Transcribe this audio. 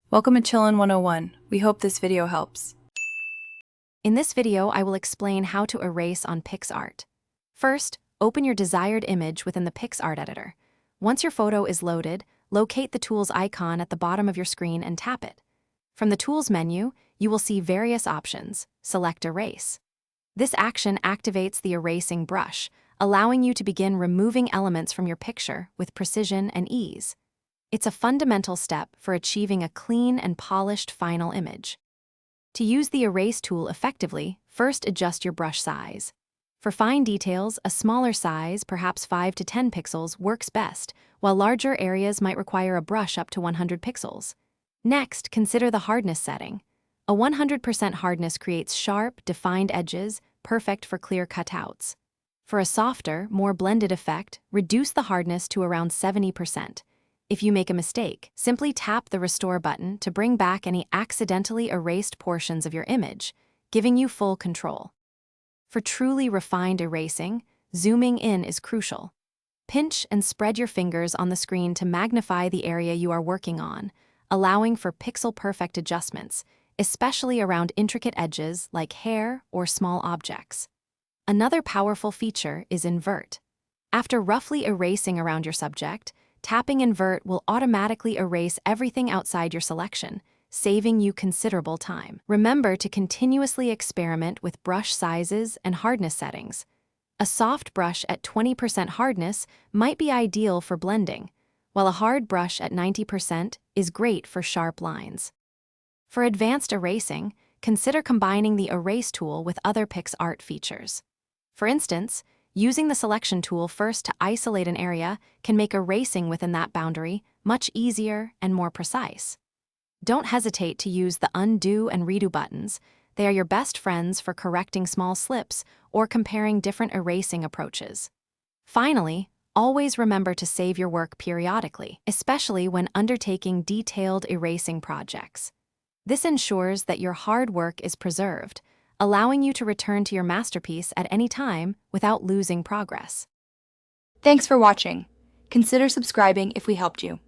Welcome to Chillin' 101. We hope this video helps. In this video, I will explain how to erase on PicsArt. First, open your desired image within the PicsArt editor. Once your photo is loaded, locate the Tools icon at the bottom of your screen and tap it. From the Tools menu, you will see various options. Select Erase. This action activates the erasing brush, allowing you to begin removing elements from your picture with precision and ease. It's a fundamental step for achieving a clean and polished final image. To use the Erase tool effectively, first adjust your brush size. For fine details, a smaller size, perhaps 5 to 10 pixels, works best, while larger areas might require a brush up to 100 pixels. Next, consider the hardness setting. A 100% hardness creates sharp, defined edges, perfect for clear cutouts. For a softer, more blended effect, reduce the hardness to around 70%. If you make a mistake, simply tap the Restore button to bring back any accidentally erased portions of your image, giving you full control. For truly refined erasing, zooming in is crucial. Pinch and spread your fingers on the screen to magnify the area you are working on, allowing for pixel-perfect adjustments, especially around intricate edges like hair or small objects. Another powerful feature is Invert. After roughly erasing around your subject, tapping Invert will automatically erase everything outside your selection, saving you considerable time. Remember to continuously experiment with brush sizes and hardness settings. A soft brush at 20% hardness might be ideal for blending, while a hard brush at 90% is great for sharp lines. For advanced erasing, consider combining the Erase tool with other PicsArt features. For instance, using the Selection tool first to isolate an area can make erasing within that boundary much easier and more precise. Don't hesitate to use the Undo and Redo buttons. They are your best friends for correcting small slips or comparing different erasing approaches. Finally, always remember to save your work periodically, especially when undertaking detailed erasing projects. This ensures that your hard work is preserved, allowing you to return to your masterpiece at any time without losing progress. Thanks for watching. Consider subscribing if we helped you.